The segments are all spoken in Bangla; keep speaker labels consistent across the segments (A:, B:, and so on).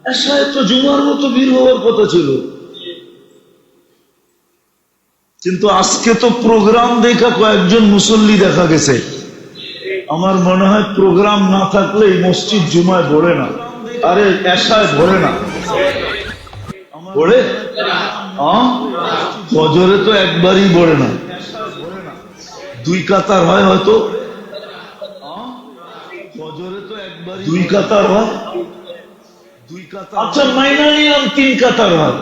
A: এশায় তো জুমার মতো ভিড় হওয়ার কথা ছিল, কিন্তু আজকে তো প্রোগ্রাম দেখা কয়েকজন মুসল্লি দেখা গেছে। আমার মনে হয় প্রোগ্রাম না থাকলে এই মসজিদ জুমায় ভরে না, আরে এশায় ভরে না, ভরে ফজরে তো একবারই ভরে না, দুই কাতার হয় হয়তো, ফজরে তো একবার দুই কাতার হয়, আচ্ছা মাইনা নিলাম তিন কাতার হয়,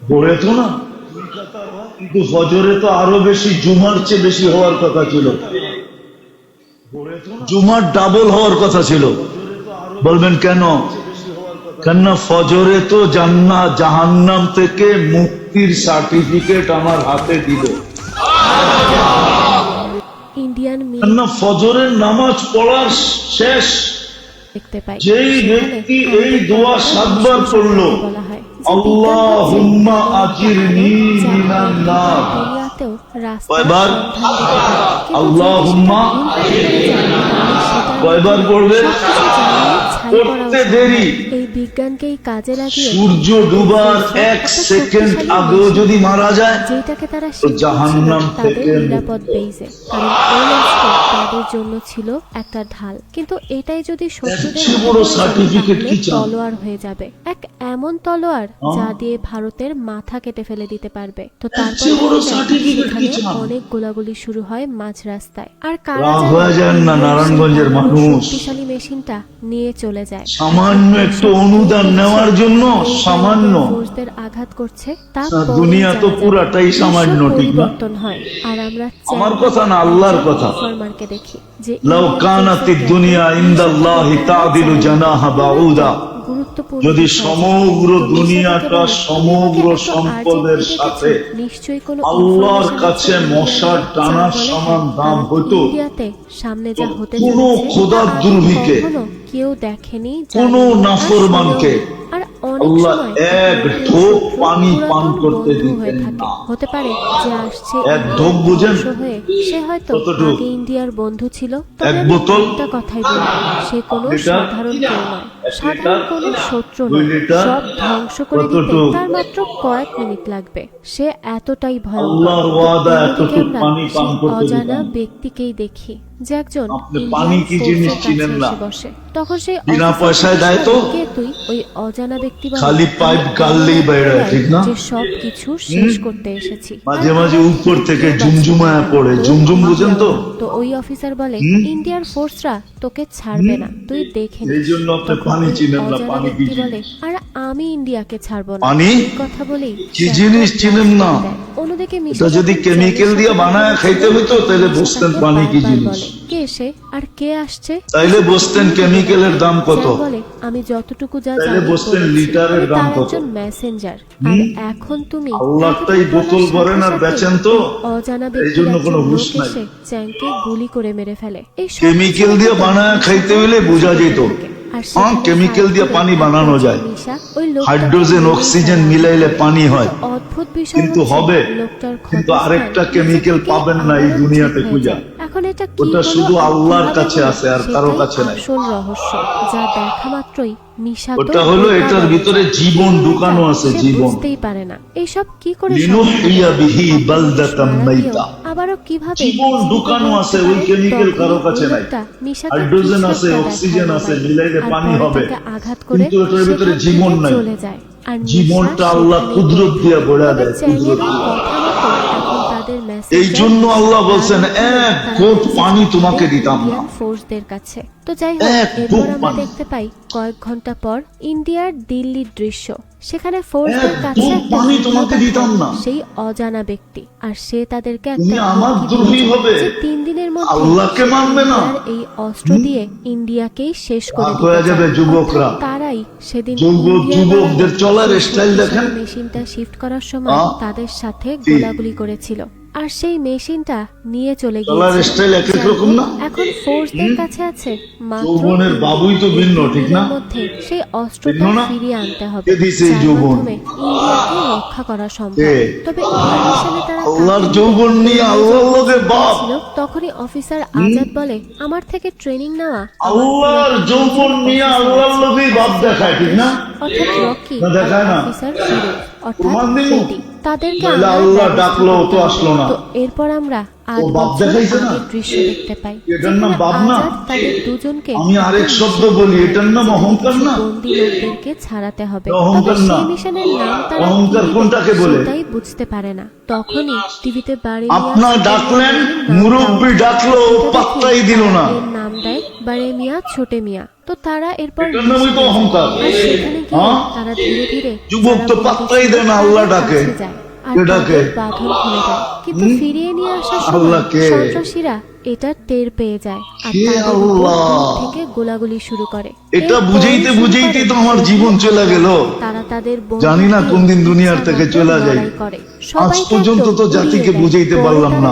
A: ভরে তো না দুই কাতার হয়, কিন্তু ফজরে তো আরো বেশি, জুমার চেয়ে বেশি হওয়ার কথা ছিল, জুমার ডাবল হওয়ার কথা ছিল। বলবেন কেন? কেননা ফজরে তো জান্নাত জাহান্নাম থেকে মুক্তির সার্টিফিকেট আমার হাতে দিল। কেননা ফজরের নামাজ পড়ার শেষ যেই ব্যক্তি এই দোয়া 7 বার পড়লো, আল্লাহুম্মা আজিরনি মিনান নার, কয়বার? আল্লাহুম্মা কয়বার পড়বে? পড়তে দেরি,
B: এই বিজ্ঞানকেই কাজে লাগিয়ে
A: সূর্য ডুবার 1 সেকেন্ড আগেও যদি মারা যায়,
B: যেটাকে তারা
A: জাহান্নাম থেকে
B: নিরাপদ পেয়েছে, কারণ এই অস্ত্র তাদের জন্য ছিল একটা ঢাল। কিন্তু এটাই যদি তলোয়ার হয়ে যাবে, এক এমন তলোয়ার যা দিয়ে ভারতের মাথা কেটে ফেলে দিতে পারবে। তো তারপর অনেক গোলাগুলি শুরু হয় মাঝ রাস্তায়, আর কারা
A: না নারায়ণগঞ্জের মানুষ
B: শক্তিশালী মেশিনটা নিয়ে চলে যায়
A: সামান্য একটু অনুদান নেওয়ার জন্য। সামান্য
B: ফোর্সদের আঘাত করছে, তা
A: দুনিয়া তো পুরাটাই সামান্য, ঠিক না?
B: হয়। আর আমরা
A: আমার কথা না, আল্লাহর কথা,
B: ফরমানকে দেখি যে
A: লাউ কানাতিদ দুনিয়া ইনদাল্লাহি তাদিলু জানাহা বাউদা, যদি সমগ্র দুনিয়াটা সমগ্র সম্পদের সাথে আল্লাহর কাছে মশার টানার সমান দাম হতো,
B: সামনে যা হতে
A: কোনো খোদার দুর্ভিকে,
B: কেউ দেখেনি,
A: কোন নাফরমানকে আল্লাহ এক ঢোক পানি পান করতে দিতেন না।
B: হতে পারে যে আসছে
A: এক ঢোক বুঝেন,
B: সে হয়তো আগে ইন্ডিয়ার বন্ধু ছিল,
A: এক বোতল,
B: একটা কথাই বলি, সে কোনো সাধারণ কেউ নয়, সাধারণ কোনো শত্রু নয়, সব ধ্বংস করে দিতে তার মাত্র কয়েক মিনিট লাগবে। সে এতটাই ভয়ঙ্কর। অজানা ব্যক্তিকেই দেখি যে একজন
A: পানি কি জিনিস চিনেন না,
B: বসে, তখন সে
A: বিনা পয়সায় দেয় তো
B: তুই ওই অজানা ব্যক্তি
A: খালি পাইপ গাললেই বাইরে, ঠিক না?
B: যে সব কিছু শেষ করতে এসেছি।
A: মাঝে মাঝে উপর থেকে ঝুমঝুমায়া পড়ে, ঝুমঝুম বুঝেন তো?
B: তো ওই অফিসার বলে ইন্ডিয়ার ফোর্সরা তোকে ছাড়বে না, তুই দেখে নিস।
A: এই জন্য আপনি পানি চিনেন না, পানি কি
B: বলে আর আমি ইন্ডিয়াকে ছাড়বো না,
A: পানি
B: কথা বলেই
A: কি জিনিস চিনেন না।
B: অন্যদিকে
A: এটা যদি কেমিক্যাল দিয়ে বানায় খাইতে হইতো তাহলে বুঝতেন পানি কি জিনিস।
B: কে এসে আর কে আসছে
A: তাইলে বুঝতেন কেমিক্যালের দাম কত।
B: বলে আমি যতটুকু যা
A: তাইলে বুঝতেন লিটারের দাম কত।
B: একজন মেসেঞ্জার, আর এখন তুমি
A: আল্লাহটাই বোতল ভরেন আর বেচেন তো,
B: অজানা
A: এই জন্য কোনো হুঁশ নাই।
B: চ্যাংকে গুলি করে মেরে ফেলে। এই
A: কেমিক্যাল দিয়ে বানায় খাইতে হইলে বোঝা যেত, হ্যাঁ কেমিক্যাল দিয়ে পানি বানানো যায়, হাইড্রোজেন অক্সিজেন মিলাইলে পানি হয়,
B: অদ্ভুত বিষয়
A: কিন্তু হবে, কিন্তু আরেকটা কেমিক্যাল পাবেন না এই দুনিয়াতে খুঁজা।
B: এখন এটা
A: ওটা শুধু আল্লাহর কাছে আছে আর কারো কাছে নাই।
B: আসল রহস্য যা দেখা মাত্রই নিশা,
A: ওটা হলো এটার ভিতরে জীবন ঢুকানো আছে, জীবন।
B: বুঝতেই পারে না এইসব কি করে
A: লিনুহইয়া বিহি বালদাতাম মাইতা,
B: আবারও কিভাবে
A: জীবন ঢুকানো আছে, ওই কেমিক্যাল কারো কাছে নাই। হাইড্রোজেন আছে, অক্সিজেন আছে, মিলাইলে পানি হবে, কিন্তু এটার ভিতরে জীবন নাই। জীবনটা আল্লাহ কুদরত দিয়ে ভরা দেয়, কুদরত। এই জন্য আল্লাহ বলছেন এক ঘোট পানি তোমাকে দিতাম না
B: ফোর্সদের কাছে। তো যাই হোক, এরপর আমরা দেখতে পাই কয়েক ঘন্টা পর ইন্ডিয়ার দিল্লির দৃশ্য। সেখানে ফোর্সদের কাছে
A: পানি তোমাকে দিতাম না
B: সেই অজানা ব্যক্তি, আর সে তাদেরকে
A: আমার দ্রোহী হবে,
B: 3 দিনের মধ্যে
A: আল্লাহকে মানবে না,
B: এই অস্ত্র দিয়ে ইন্ডিয়াকেই শেষ করে
A: দিতে যাবে। যুবকরা,
B: তারাই সেদিন
A: যুবকদের চলার স্টাইল দেখেন,
B: মেশিনটা শিফট করার সময় তাদের সাথে গোলাগুলি করেছিল, আর সেই মেশিনটা নিয়ে চলে গিয়েছে। এখন ফোর্সদের কাছে আছে মাত্র
A: বাবুই তো ভিন্ন, ঠিক না?
B: মধ্যে সেই অস্ত্রটা ফিরিয়ে আনতে হবে, ইন্ডিয়াকে রক্ষা করা সম্ভব। তবে
A: আল্লাহর যৌবন নিয়ে আল্লাহর লগে বাপ,
B: তখনই অফিসার আজাদ বলে আমার থেকে ট্রেনিং নেওয়া
A: আল্লাহর যৌবন নিয়ে আল্লাহর লগেই বাপ দেখায়, ঠিক না?
B: অর্থাৎ রকি
A: না দেখায় না?
B: অফিসার ফিরোজ অর্থাৎ
A: প্রমাণ দিল?
B: ফ্রেডি তাদেরকে
A: নাহলে
B: আমরা
A: আল্লাহ
B: ব্যবস্থা
A: ডাকলো, ও তো
B: করতে
A: আসলো না।
B: তো এরপর আমরা 8
A: বাপ
B: বছর
A: দেখাইছে না?
B: আগের দৃশ্য দেখতে পাই
A: এটার নাম
B: যেখানে
A: বাপ না?
B: আজাদ তাদের দুজনকে
A: আমি আরেক শব্দ বলি, এটার নাম অহংকার না?
B: বন্দী লোকদেরকে ছাড়াতে হবে।
A: অহংকার
B: তবে
A: না।
B: সেই মিশনের নাম তারা
A: অহংকার
B: কি
A: কোনটাকে বলে?
B: সেটাই বুঝতে পারে না। তখনই টিভিতে
A: আপনার ডাকলেন, মুরব্বি ডাকলো, ও পাত্তাই দিল না।
B: এর নাম দেয় বারেমিয়া ছোটে মিয়া। তো তারা এরপর
A: এটার নামই তো অহংকার।
B: আর সেখানে গিয়ে
A: হ্যাঁ?
B: তারা ধীরে ধীরে
A: যুবক তো
B: যারা
A: পাত্তাই
B: বন্দী
A: দেয় না,
B: ছিল
A: আল্লাহ
B: তাদের
A: ডাকে।
B: কাছে যায় আর
A: কে ডাকে?
B: তাদের বাঁধন খুলে দেয়। কিন্তু ফিরিয়ে নিয়ে আসার সময়
A: আল্লাহকে।
B: সন্ত্রাসীরা এটা টের পেয়ে যায় আর
A: কে
B: তাদের উপর
A: আল্লাহ?
B: দূর থেকে গোলাগুলি শুরু করে।
A: এটা
B: এরপর
A: বুঝাইতে
B: শুরু
A: বুঝাইতেই তো
B: করে
A: আমার জীবন চলে গেল।
B: তারা তাদের
A: জানি না কোন দিন দুনিয়ার থেকে চলে যাই। আজ পর্যন্ত তো জাতিকে বুঝাইতে পারলাম না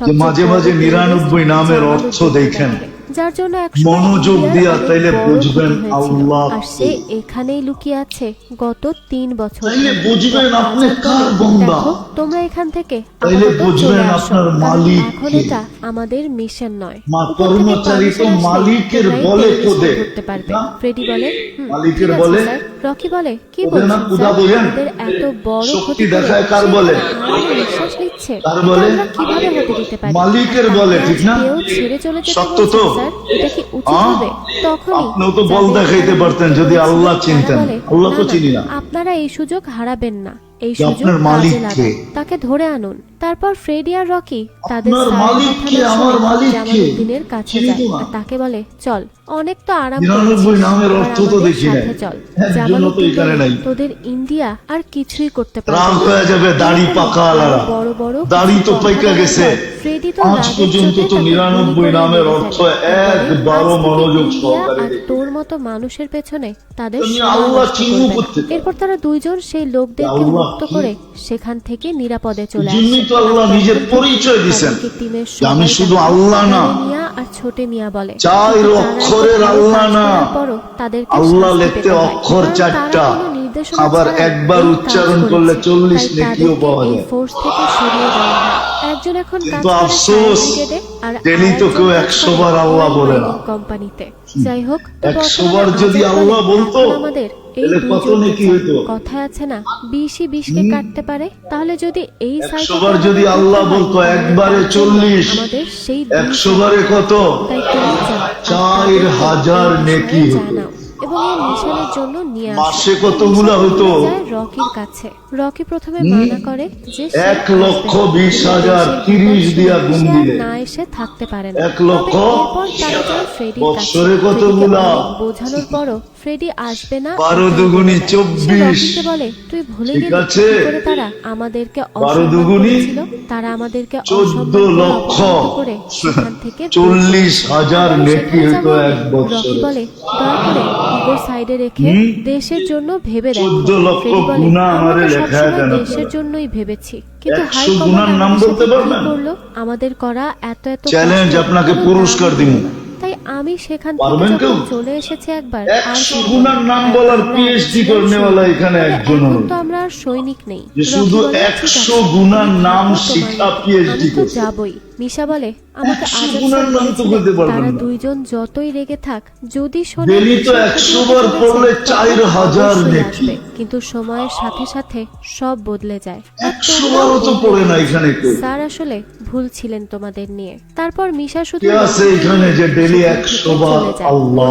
A: যে মাঝে মাঝে 99 নামের অর্থ দেখেন,
B: যার জন্য
A: মনোযোগ দিয়া তাইলে বুঝবেন আল্লাহ
B: আর সে এখানেই লুকিয়ে আছে গত 3 বছর
A: তাইলে
B: ধরে।
A: বুঝবেন
B: তো
A: আপনি
B: আজাদ
A: কার
B: বলে,
A: বান্দা।
B: দেখো, তোমরা এখান থেকে
A: তাইলে
B: আপাতত
A: বুঝবেন
B: চলে আসো,
A: আপনার
B: কারণ
A: মালিক
B: এখন
A: কে।
B: এটা আমাদের মিশন নয়।
A: মা
B: উপর থেকে
A: কর্মচারী তো
B: permission আসলে
A: মালিকের
B: তোমরাই
A: বলে
B: টেলিভিশন
A: কোদে।
B: ধরতে পারবে।
A: না?
B: ফ্রেডি বলে,
A: মালিকের
B: ঠিক আছে
A: বলে?
B: স্যার। রকি বলে, কি
A: ওদের না
B: বলছেন
A: কুদা
B: স্যার?
A: বোঝেন?
B: আমাদের এত বড়
A: শক্তি
B: ক্ষতি করে
A: দেখায় কার
B: সে
A: বলে?
B: আমাদের নিঃশ্বাস নিচ্ছে।
A: কার
B: এটা
A: বলে?
B: আমরা কিভাবে হতে দিতে পারি?
A: মালিকের
B: আর
A: বলে,
B: তাকে
A: ঠিক না?
B: আজ কেউ ছেড়ে চলে যেতে
A: সত্য
B: বলছেন,
A: তো?
B: স্যার? এটা কি উচিত
A: আ?
B: হবে? তখনই
A: আপনিও তো বল
B: যাদের
A: দেখাইতে
B: তারা
A: পারতেন
B: মুক্ত
A: যদি
B: করেছিল,
A: আল্লাহ
B: তারা
A: চিনতেন।
B: বলে,
A: আল্লাহ তো
B: না,
A: চিনি না।
B: আপনারা এই সুযোগ হারাবেন না। এই
A: যে
B: সুযোগ
A: আপনার
B: কাজে
A: মালিক কে?
B: লাগান, তাকে ধরে আনুন। তারপর ফ্রেডি আর রকি তাদের
A: আপনার
B: স্যারের
A: মালিক
B: কথা
A: কে?
B: না
A: আমার
B: শুনে
A: মালিক কে?
B: জামালউদ্দিনের কাছে
A: চিনি
B: যায়
A: তো না।
B: আর তাকে বলে, চল, অনেক তো আরাম
A: 99
B: করেছিস,
A: নামের
B: এবার
A: অর্থ তো
B: আমাদের
A: দেখি নাই।
B: সাথে চল।
A: একজনও তো
B: জামালউদ্দিন
A: এখানে
B: বলে,
A: নাই।
B: তোদের ইন্ডিয়া আর কিছুই করতে পারবে
A: রাগ
B: না।
A: হয়ে যাবে, দাড়ি পাকা আলাদা।
B: বড় বড়
A: দাড়ি
B: কিছু
A: তো
B: কথা
A: পাইকা
B: বলার
A: গেছে।
B: পর ফ্রেডি তো
A: আজ
B: রাগের
A: পর্যন্ত
B: চোটে
A: তো
B: তাকে
A: 99
B: গুলি করে
A: নামের
B: মেরে
A: অর্থ
B: ফেলে। আর বলে,
A: একবারও
B: আজ থেকে
A: মনোযোগ
B: ইন্ডিয়া
A: সহকারে
B: আর
A: দেখো।
B: তোর মতো মানুষের পেছনে তাদের
A: তুমি
B: সময়
A: আল্লাহ
B: নষ্ট
A: চিহ্ন
B: করবে না।
A: করতে চাও।
B: এরপর তারা দুইজন সেই লোকদেরকে
A: আল্লাহ
B: মুক্ত
A: কি?
B: করে সেখান থেকে নিরাপদে চলে
A: যিনি
B: আসে।
A: তো আল্লাহ নিজের পরিচয় দিছেন
B: তাদেরকে টিমের
A: যে আমি
B: সবাই
A: শুধু
B: তাকে
A: আল্লাহ না,
B: বারে মিয়া আর ছোটে মিয়া বলে।
A: চার
B: কিন্তু তারা
A: অক্ষরের
B: এত ভালো
A: আল্লাহ
B: কাজ
A: না।
B: করার পরও তাদেরকে
A: আল্লাহ
B: শাস্তি
A: লিখতে
B: পেতে হয়।
A: অক্ষর
B: কারণ তারা
A: 4টা,
B: কোনো নির্দেশনা
A: আবার
B: ছাড়াই
A: একবার
B: এই কাজ
A: উচ্চারণ
B: করেছে।
A: করলে 40
B: তাই
A: নেকিও
B: তাদেরকে
A: পাওয়া
B: এই
A: যায়।
B: ফোর্স থেকে সরিয়ে দেওয়া হয়। একজন এখন কাজ
A: কিন্তু
B: করে ফায়ার
A: আফসোস,
B: ব্রিগেডে আর
A: ডেলি তো
B: আরেকজন
A: কেউ
B: কাজ
A: 100
B: করে
A: বার আল্লাহ
B: অয়েল
A: বলে না।
B: মাইনিং কোম্পানিতে। যাই হোক, তো
A: 100
B: বর্তমানে
A: বার যদি
B: আজাদ
A: আল্লাহ
B: বলে,
A: বলতো,
B: এখন আমাদের এই
A: তাহলে কত
B: দুইজনকে
A: নেকি
B: চাই।
A: হইতো?
B: কথায় আছে না, 20ই 20কে কাটতে পারে। তাহলে যদি এই
A: 100
B: সাইকেলটা
A: বার যদি
B: আমাদের
A: আল্লাহ
B: করতে হয়,
A: বলতো,
B: তাহলে
A: একবারে
B: তার জন্য
A: 40,
B: আমাদের সেই
A: 100 বারে কত?
B: তাই তুমি যাও আর
A: 4000
B: তাদেরকে এই
A: নেকি
B: বিষয়ে
A: হতো।
B: জানাও এবং এই মিশনের জন্য নিয়ে আসো।
A: মাসে কতগুলা হতো?
B: যায় রকির কাছে। রকি প্রথমে মানা করে যে সে
A: 1,20,000 30 দিয়া গুণ
B: সে আর
A: দিলে
B: না এসে থাকতে পারে না।
A: 1 লক্ষ
B: তবে এরপর তারা যায় ফ্রেডির কাছে।
A: বৎসরে
B: ফ্রেডিকে
A: কতগুলা?
B: অনেক বোঝানোর পরও ফ্রেডি আসবে না।
A: 12
B: এটাই
A: দুগুণী
B: বলে দেয়।
A: 24
B: সে রকিকে বলে, তুই ভুলে
A: ঠিক
B: গেলি
A: আছে।
B: কি করে তারা আমাদেরকে
A: 12
B: অসম্মান
A: দুগুণী
B: করেছিল? তারা আমাদেরকে
A: 14 লক্ষ
B: করে সেখান থেকে
A: 40,000 নেকি
B: সেখানে
A: হতো
B: যাবো।
A: এক
B: রকি
A: বছরে।
B: বলে, দয়া করে ইগো সাইডে রেখে দেশের জন্য ভেবে দেখো।
A: 14 লক্ষ
B: ফ্রেডি বলে,
A: গুণা
B: আমরা
A: আমারে
B: তো
A: লেখায়
B: সবসময়
A: দেন
B: দেশের
A: আপনারা।
B: জন্যই ভেবেছি, কিন্তু
A: 100
B: হাই
A: গুণার
B: কমান্ড
A: নাম
B: আমাদের
A: বলতে
B: সাথে কি
A: পারবেন?
B: করলো? আমাদের করা এত এত
A: চ্যালেঞ্জ,
B: কষ্ট
A: আপনাকে
B: কোনো
A: পুরস্কার
B: দামই
A: দিব।
B: হলো না। তাই আমি সেখান থেকে
A: পারবেন
B: যখন
A: কেউ?
B: চলে এসেছি একবার, আর
A: 100
B: যাব
A: গুণার
B: না।
A: নাম
B: আর
A: বলার
B: আমরা
A: PhD
B: ছিলাম
A: করনেওয়ালা
B: সৈনিক।
A: এখানে
B: তবে
A: একজনও
B: এখন
A: নেই।
B: তো আমরা আর সৈনিক নেই।
A: যে
B: রকি
A: শুধু
B: বলে, ঠিক
A: 100
B: আছে,
A: গুণার
B: তুমি
A: নাম
B: থাকো তোমার
A: শিক্ষা
B: মতো।
A: PhD
B: আমি তো
A: করছে।
B: যাবই। মিশা বলে, আমাকে
A: 100
B: আজাদ
A: গুণার
B: স্যার
A: নাম তো
B: বলেছিলেন,
A: বলতে পারবেন
B: তারা
A: না।
B: দুইজন যতই রেগে থাক, যদি শোনে
A: ডেলি তো
B: সে
A: 100
B: ক্ষতি
A: বার
B: হতে
A: পড়লে
B: চলেছে,
A: 4000
B: অবশ্যই
A: নেকি।
B: আসবে। কিন্তু সময়ের সাথে সাথে সব বদলে যায়। আর
A: 100
B: তোমরাও
A: বারও তো
B: বদলে
A: পড়ে না
B: গেছো।
A: এখানে কেউ।
B: স্যার আসলে ভুল ছিলেন তোমাদের নিয়ে। তারপর মিশা শুধু
A: কে আছে
B: রকিকে
A: এখানে
B: নিয়ে
A: যে ডেলি
B: সেখান
A: 100
B: থেকে
A: বার
B: চলে যায়।
A: আল্লাহ,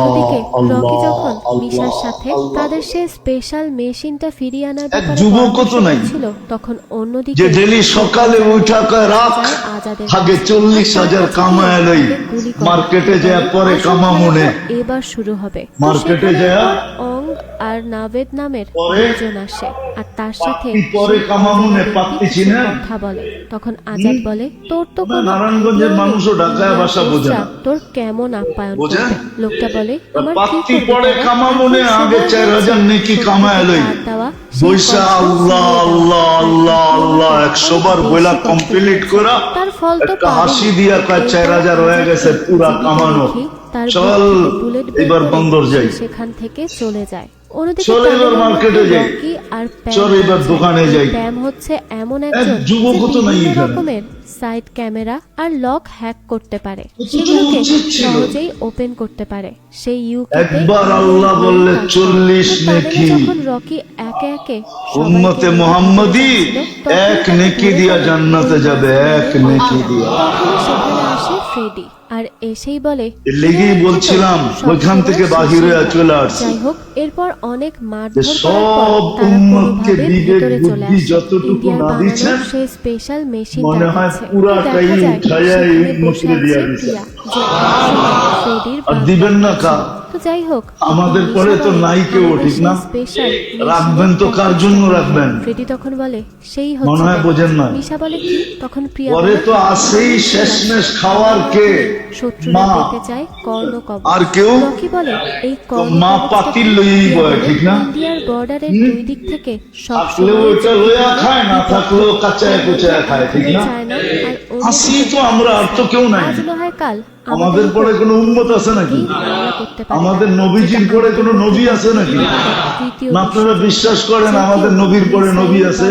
B: অন্যদিকে রকি যখন
A: আল্লাহ,
B: মিশার সাথে
A: আল্লাহ।
B: তাদের সেই স্পেশাল মেশিনটা ফিরিয়ে আনার ব্যাপারে
A: যুবকও তো নাই।
B: ছিল, তখন অন্যদিকে
A: যে ডেলি সকালে উঠা কয় রাখ,
B: আজাদের
A: আগে 40,000 কামায় লই, মার্কেটে যায় পরে কামামুনে।
B: এবার শুরু হবে। তো
A: মার্কেটে
B: সেখানে
A: যায়া
B: এবার অং আর নাভেদ নামের
A: পরে
B: দুজন আসে আর তার সাথে
A: পাত্তি পরে
B: সেই
A: কামামুনে,
B: আজাদের
A: পাত্তি
B: কিছু
A: চিনেন?
B: কথা বলে। তখন আজাদ বলে, তোর তো
A: আমরা
B: কোনো
A: নারায়ণগঞ্জের
B: idea নেই,
A: মানুষও ঢাকায় ভাষা
B: দুনিয়ার
A: বোঝে না।
B: পোস্টরা তোর কেমন আপ্যায়ন
A: বোঝে?
B: করবে। লোকটা বলে, আমার কি
A: পাত্তি
B: করবে
A: পরে
B: তারা?
A: কামামুনে,
B: এখন
A: আগে
B: সময়
A: 4000
B: হয়েছে
A: নেকি
B: সত্যকে
A: কামায় লই।
B: দাঁড় দেওয়া, সেই
A: বৈশা
B: কষ্ট
A: আল্লাহ
B: ফিরিয়ে দেওয়া।
A: আল্লাহ
B: আর
A: আল্লাহ
B: এখন
A: 100 বার
B: অনেক
A: বইলা
B: বেশি কষ্ট
A: কমপ্লিট
B: হয়েছে।
A: করা,
B: তার ফল তো
A: একটা
B: পাবেই।
A: হাসি দিয়া কয়
B: এরপর
A: 4000 হয়ে
B: আজাদকে
A: গেছে, পুরা
B: জীবিত
A: কামানো।
B: রেখে তার
A: চল
B: বুলেট
A: এবার বন্দর যাই,
B: সেখান থেকে চলে যায়। অন্যদিকে
A: চল এবার মার্কেটে যাই,
B: রকি আর প্যাম
A: চল এবার দোকানে যাই।
B: প্যাম হচ্ছে এমন একজন
A: যুবকও তো নাই
B: বিভিন্ন
A: এখানে।
B: রকমের সাইড ক্যামেরা আর লক হ্যাক করতে পারে,
A: তো
B: সেগুলোকে
A: উচিত ছিল।
B: সহজেই ওপেন করতে পারে। সেই
A: একবার আল্লাহ বললে 40 নেকি।
B: যখন রকি একে একে
A: উম্মতে মুহাম্মাদি এক নেকি দিয়া জান্নাতে যাবে, এক নেকি দিয়া।
B: তখন সেখানে আসে ফ্রেডি আর এসেই বলে,
A: এর লেগেই বলছিলাম ওইখান থেকে বাহিরে চলে আসছি।
B: যাই হোক, এরপর অনেক
A: যে
B: মারধর করার
A: সব
B: পর তারা
A: উম্মতকে
B: কোনোভাবে
A: বিবেক
B: ভিতরে চলে
A: বুদ্ধি
B: আসে।
A: যতটুকু
B: ইন্ডিয়ার
A: না
B: বানানো
A: দিচ্ছেন,
B: সেই স্পেশাল মেশিন
A: মনে হয় পুরাটাই উঠাইয়া এই উম্মতকে দিয়া দিচ্ছেন। আর দিবেন না কার?
B: তো যাই হোক,
A: আমাদের পরে তো নাই কেউ, ঠিক না? রাখবেন তো কার জন্য রাখবেন?
B: ফ্রেডি তখন বলে, সেই
A: মনে হয় বোঝেন না।
B: মিশা বলে কি? তখন প্রিয়া
A: পরে
B: বলে,
A: তো আসেই শেষমেশ খাওয়ার কে?
B: শত্রুরা
A: মা।
B: পেতে চায় কর্ণকবচ।
A: আর কেউ?
B: রকি বলে, এই
A: মা পাতিল লইয়াই বয়, ঠিক না?
B: ইন্ডিয়ার বর্ডারের দুই দিক থেকে সব
A: থাকলেও ওইটা লইয়া খায়, না থাকলেও কাঁচায় কুচায় খায়, ঠিক না?
B: চায় না। আর
A: আসি তো আমরা, আর তো কেউ নাই।
B: আজ না হয় কাল
A: আমাদের পরে কোনো উম্মত আছে নাকি? আমাদের নবীজির পরে কোনো নবী আছে নাকি? না আপনারা বিশ্বাস করেন আমাদের নবীর পরে নবী আছে?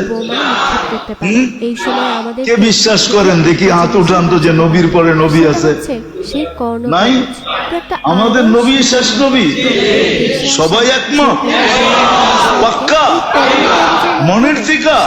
B: এই সময় আমাদের
A: কে বিশ্বাস করেন দেখি হাত উঠান তো যে নবীর পরে নবী আছে?
B: সেই কর্ণ
A: নাই। আমাদের নবী শেষ নবী, সবাই একমত, পাক্কা মনের থেকে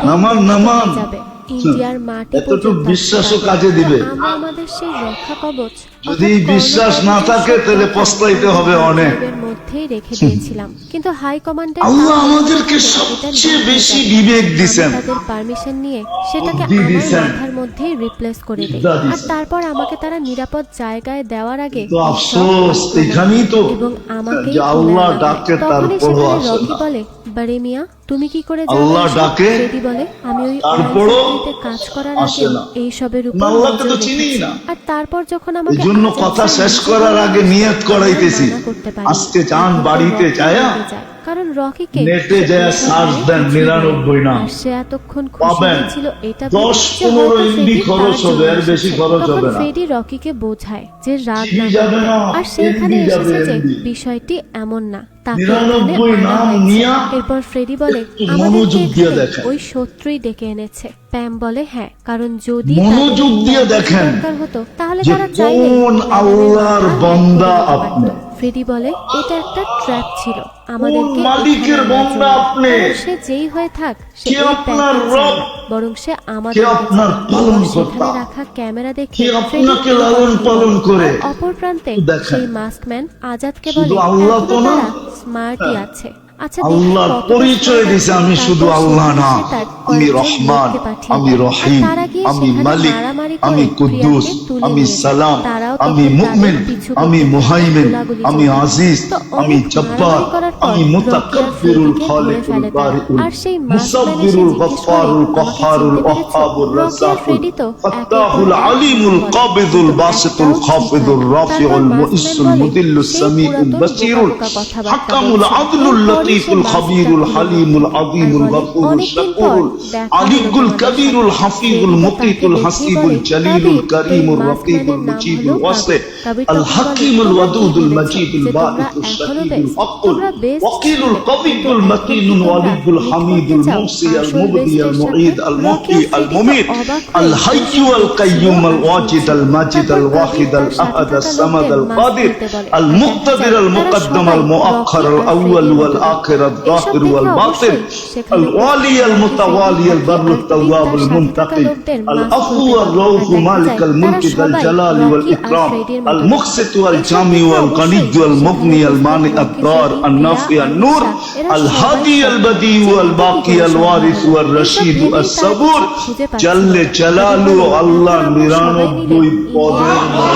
A: নামান
B: যাবে ইন্ডিয়ার মাটি
A: এতটুকু বিশ্বাসও কাজে দিবে।
B: আমরা আমাদের সেই রক্ষা কবচ
A: যদি বিশ্বাস না থাকে তাহলে পস্তাইতে হবে অনেক।
B: মধ্যেই রেখে দিয়েছিলাম, কিন্তু হাই কমান্ডার
A: আল্লাহ আমাদেরকে সবচেয়ে বেশি বিবেক দিবেন,
B: তাদের পারমিশন নিয়ে সেটাকে
A: বুদ্ধি
B: আমার
A: দিছেন,
B: মাথার মধ্যেই রিপ্লেস করে দেয়।
A: বিদ্যা
B: আর
A: দিছেন।
B: তারপর আমাকে তারা নিরাপদ জায়গায় দেওয়ার আগে
A: তো আফসোস এখানেই তো
B: এবং আমাকে
A: যে আল্লাহ ডাকে তারপরও আসে
B: রকি
A: না।
B: বলে, বারে মিয়া তুমি কি করে
A: আল্লাহ ডাকে,
B: ফ্রেডি বলে, আমি ওই
A: তারপরও
B: অয়েল কাজ করার
A: আসে
B: আগে
A: না।
B: এই সবের উপর
A: আল্লাহকে তো
B: নজর
A: চিনিই
B: রেখেছি।
A: না।
B: আর তারপর যখন আমাকে
A: এই জন্য
B: আজাদ
A: কথা
B: করে
A: শেষ
B: নিষেধ
A: করার আগে
B: করেছে,
A: নিয়ত করাইতেছি।
B: মানা করতে পারি।
A: আজকে যান
B: এখন তো
A: বাড়িতে
B: রকি
A: যায়া
B: রেগে যায়, কারণ রকিকে
A: নেটে যায় সার্চ দেন 99 নাম
B: আর সে এতক্ষণ খুশি
A: পাবেন।
B: ছিল এটা
A: 10-15 এমবি খরচ হবে, আর বেশি খরচ
B: তখন
A: হবে না।
B: ফ্রেডি রকিকে বোঝায় যে রাগ না
A: জিবি যাবে
B: করতে।
A: না,
B: আর সেখানে
A: এমবি যাবে,
B: এসেছে যে
A: এমবি।
B: বিষয়টি এমন না, তাকে
A: 99
B: এখানে আনা
A: নাম
B: হয়েছে।
A: নিয়া
B: এরপর ফ্রেডি বলে,
A: একটু
B: আমাদেরকে
A: মনোযোগ দিয়ে
B: এখানে
A: দেখেন।
B: ওই শত্রুই ডেকে এনেছে। প্যাম বলে, হ্যাঁ, কারণ যদি
A: মনোযোগ
B: তাদের
A: দিয়ে দেখেন
B: দরকার হতো তাহলে
A: যে
B: তারা চাইলে
A: কোন আল্লাহর বান্দা আপনি।
B: ফ্রেডি বলে, এটা একটা ট্র্যাপ ছিল আমাদেরকে
A: মালিকের
B: এখানে আনার
A: বান্দা
B: জন্য।
A: আপনি।
B: কারণ সে যেই হয়ে থাক সে
A: কে
B: এই
A: আপনার
B: প্যাকেজ চায়
A: রব?
B: না, বরং সে আমাদের
A: কে আপনার পালন কর্তা?
B: সেখানে রাখা ক্যামেরা দেখে
A: কে
B: ফ্রেডি
A: আপনাকে
B: এই
A: লালন
B: কথা
A: পালন
B: বলে।
A: করে?
B: আর অপর প্রান্তে
A: দেখেন।
B: সেই মাস্কম্যান আজাদকে
A: শুধু
B: বলে,
A: আল্লাহ তো
B: এখনো
A: না।
B: তারা স্মার্টই আছে। আচ্ছা, দেখি
A: আল্লাহর
B: কতটা
A: পরিচয়
B: smart
A: দিছে,
B: আছে।
A: আমি
B: তারপর
A: শুধু
B: সে
A: আল্লাহ না,
B: সে তার
A: আমি
B: কয়েকজন
A: রহমান,
B: লোককে পাঠিয়ে
A: আমি
B: দেয়। আর
A: রহিম,
B: তারা গিয়ে
A: আমি
B: সেখানে
A: মালিক,
B: মারামারি
A: আমি
B: করে
A: কুদ্দুস,
B: প্রিয়াকে তুলে
A: আমি
B: নিয়ে যায়।
A: সালাম,
B: তারাও
A: আমি
B: তখন
A: মুমিন,
B: তাদের পিছু
A: আমি
B: পিছু
A: মুহাইমিন,
B: গোলাগুলি
A: আমি
B: চলতে
A: আজিজ,
B: তো
A: আমি
B: অনেক
A: জব্বার,
B: মারামারি করার পর
A: আমি
B: রকি আর
A: মুতাকাব্বিরুল
B: ফ্রেডিকে ধরে
A: খালিকুল
B: ফেলে তারা।
A: বারিউল
B: আর সেই মাস্কম্যান এসে
A: মুসাব্বিরুল
B: জিজ্ঞেস করে,
A: গফফারুল
B: আমাকে
A: কহ্হারুল
B: চিনতে পেরেছো?
A: ওয়াহ্হাবুর
B: রকি আর
A: রাজ্জাকুল
B: ফ্রেডি তো একের
A: ফাত্তাহুল
B: পর এক
A: আলিমুল
B: বলে।
A: কাবিদুল
B: কিন্তু
A: বাসিতুল
B: একটাও ঠিক
A: খাফিদুর
B: হয় না।
A: রাফিউল
B: তারপর
A: মুইসুল
B: মাস্কম্যান বলে,
A: মুদিল্লুস
B: সেই
A: সামিউল
B: পুরাতন
A: বাসীরুল
B: বোকা কথাবার্তা
A: হাকামুল
B: বলছে।
A: আদলুল
B: এরপরই সে
A: লতীফুল
B: মাস্কটা
A: খাবীরুল
B: খুলে
A: হালিমুল
B: ফেলে।
A: আযীমুল
B: আর বলে,
A: গফুরুল
B: অনেকদিন পর
A: শাকুরুল
B: দেখা হলো
A: আলিকুল
B: তোমাদের
A: কবীরুল
B: সাথে।
A: হাফিজুল
B: ফ্রেডি তো
A: মুকিতুল
B: তাকে
A: হাসিবুল
B: দেখেই বলে,
A: জালিলুল
B: কাবির,
A: করিমুল
B: এই
A: রকিবুল
B: মাস্কম্যানের নাম
A: মুজিবুল
B: হলো
A: ওয়াসি
B: কাবির।
A: আল
B: তখন বলে,
A: হাকিমুল
B: তোমরা কি
A: ওয়াদুদুল
B: ভেবেছো
A: মাজিদুল
B: যে তোমরা
A: বারিকুল
B: এখনো
A: শাহীদুল
B: বেস্ট?
A: আকুল
B: তোমরা বেস্ট
A: ওয়াকিলুল
B: ছিলে,
A: কবিয়ুল
B: কিন্তু
A: মাতিনুল
B: এখন কি
A: ওয়ালিদুল
B: তোমরা
A: হামিদুল
B: মিট করতে চাও
A: মুসি আল
B: আসল
A: মুবদি আল
B: বেস্টের
A: মুঈদ
B: সাথে?
A: আল
B: রকি
A: মুহয়ি
B: আর
A: আল
B: ফ্রেডি তো
A: মুমিত
B: অবাক
A: আল
B: হয়ে
A: হাইয়্যু
B: এসব
A: আল
B: দেখছিল
A: কাইয়্যুম আল
B: আর
A: ওয়াজিদ
B: শুনছিল।
A: আল মাজিদ আল
B: তারপর
A: ওয়াহিদ
B: কাবির
A: আল
B: তার
A: আহাদ
B: সাথে
A: আল
B: থাকা
A: সামাদ
B: লোকদের
A: আল
B: মাস্ক
A: কাদির
B: খুলতে বলে।
A: আল
B: আর দেখা
A: মুক্তাদির
B: যায়
A: আল
B: তারা
A: মুকদ্দম
B: সবাই
A: আল মুআখ্খার
B: রকি
A: আল
B: আর
A: আউয়াল
B: ফ্রেডির
A: ওয়াল
B: মতো
A: আখির আল
B: দেখতে।
A: যাহির
B: এসব
A: ওয়াল
B: দেখে
A: বাতিন
B: অবশ্যই সেখানে
A: আল ওয়ালি আল
B: রকি,
A: মুতাওয়ালি আল
B: ফ্রেডি,
A: বাররু
B: আর
A: আল
B: কাবির
A: তাওয়াব
B: তার
A: আল
B: সাথে থাকা
A: মুনতাকিম
B: লোকদের
A: আল
B: মাস্ক
A: আফু
B: খুলতে
A: ওয়াল
B: বলে।
A: রাউফ
B: আর দেখা
A: মালিক
B: যায়
A: আল
B: তারা
A: মুলকি আল
B: সবাই
A: জালালি ওয়াল
B: রকি আর
A: ইকরাম
B: ফ্রেডির
A: আল
B: মতো
A: মুকসিত
B: দেখতে।
A: ওয়াল
B: এসব
A: জামি
B: দেখে
A: ওয়াল
B: অবশ্যই
A: গনিয ওয়াল
B: সেখানে
A: মুগনি আল
B: উপস্থিত
A: মানি আল
B: রকি,
A: দার
B: ফ্রেডি,
A: আল
B: প্রিয়া
A: নাফি
B: আর
A: আল নূর
B: নিশা এরা
A: আল
B: সবাই
A: হাদি আল
B: সম্ভব।
A: বাদি
B: যে
A: ওয়াল
B: এটা কি
A: বাকি
B: করে
A: আল
B: সম্ভব
A: ওয়ারিস
B: হলো?
A: ওয়াল
B: এসব
A: রশিদ
B: ভেবেই
A: ওয়াল
B: তারা
A: সাবুর
B: কিছু খুঁজে পাচ্ছিল
A: জাল্লে
B: না।
A: জালালু
B: ফ্রেডি বলে,
A: আল্লাহ
B: এখন আমরা সবাই মিলে
A: 99 পদের
B: খেলা